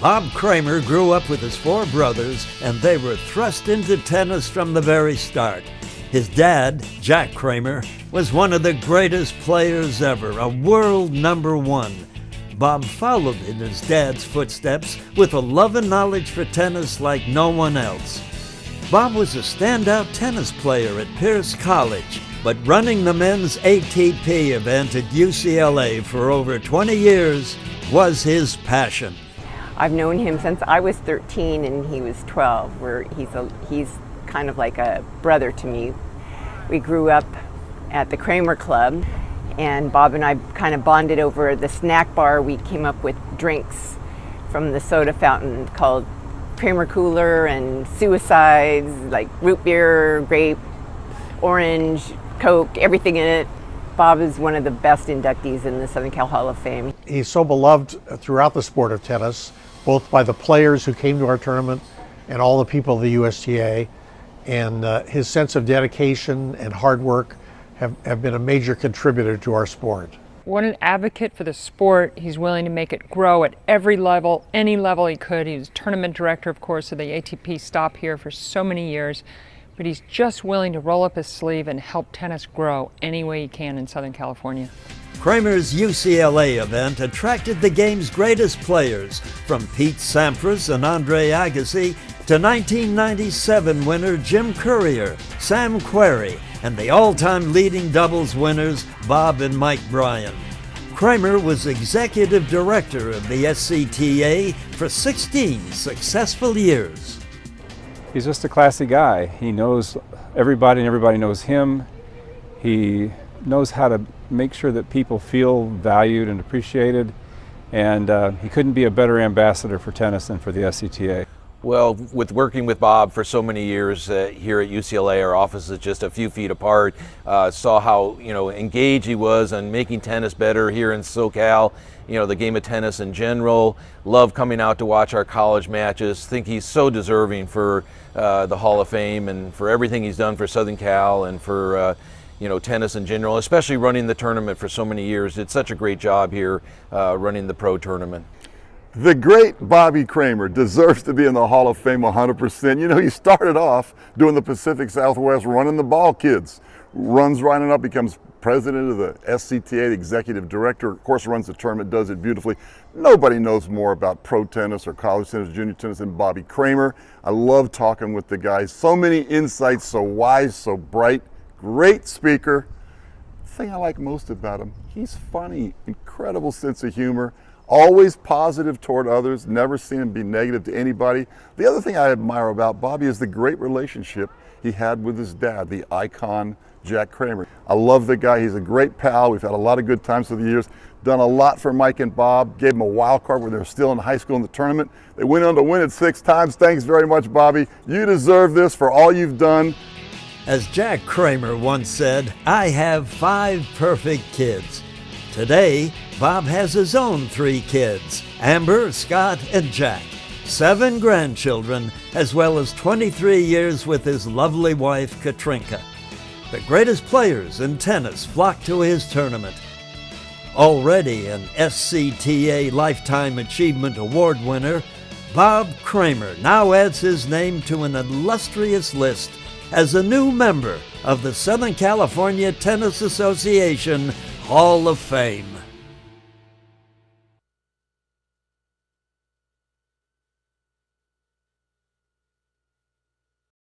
Bob Kramer grew up with his four brothers, and they were thrust into tennis from the very start. His dad, Jack Kramer, was one of the greatest players ever, a world number one. Bob followed in his dad's footsteps with a love and knowledge for tennis like no one else. Bob was a standout tennis player at Pierce College, but running the men's ATP event at UCLA for over 20 years was his passion. I've known him since I was 13 and he was 12, where he's kind of like a brother to me. We grew up at the Kramer Club, and Bob and I kind of bonded over the snack bar. We came up with drinks from the soda fountain called Kramer Cooler and Suicides, like root beer, grape, orange, Coke, everything in it. Bob is one of the best inductees in the Southern Cal Hall of Fame. He's so beloved throughout the sport of tennis, both by the players who came to our tournament and all the people of the USTA. And his sense of dedication and hard work have been a major contributor to our sport. What an advocate for the sport. He's willing to make it grow at every level, any level he could. He was tournament director, of course, of the ATP stop here for so many years. But he's just willing to roll up his sleeve and help tennis grow any way he can in Southern California. Kramer's UCLA event attracted the game's greatest players, from Pete Sampras and Andre Agassi to 1997 winner Jim Courier, Sam Querrey, and the all-time leading doubles winners Bob and Mike Bryan. Kramer was executive director of the SCTA for 16 successful years. He's just a classy guy. He knows everybody and everybody knows him. He knows how to make sure that people feel valued and appreciated, and he couldn't be a better ambassador for tennis than for the SCTA. Well, with working with Bob for so many years here at UCLA, our office is just a few feet apart. Saw how engaged he was on making tennis better here in SoCal. The game of tennis in general. Love coming out to watch our college matches. Think he's so deserving for the Hall of Fame and for everything he's done for Southern Cal and for tennis in general, especially running the tournament for so many years. Did such a great job here running the pro tournament. The great Bobby Kramer deserves to be in the Hall of Fame 100%. He started off doing the Pacific Southwest, running the ball kids. Runs right on up, becomes president of the SCTA, the executive director. Of course, runs the tournament, does it beautifully. Nobody knows more about pro tennis or college tennis, junior tennis than Bobby Kramer. I love talking with the guy. So many insights, so wise, so bright. Great speaker. The thing I like most about him, he's funny, incredible sense of humor, always positive toward others, never seen him be negative to anybody. The other thing I admire about Bobby is the great relationship he had with his dad, the icon Jack Kramer. I love the guy. He's a great pal. We've had a lot of good times through the years. Done a lot for Mike and Bob. Gave them a wild card when they were still in high school in the tournament. They went on to win it 6 times. Thanks very much, Bobby. You deserve this for all you've done. As Jack Kramer once said, "I have 5 perfect kids." Today, Bob has his own 3 kids, Amber, Scott, and Jack, 7 grandchildren, as well as 23 years with his lovely wife, Katrinka. The greatest players in tennis flock to his tournament. Already an SCTA Lifetime Achievement Award winner, Bob Kramer now adds his name to an illustrious list as a new member of the Southern California Tennis Association Hall of Fame.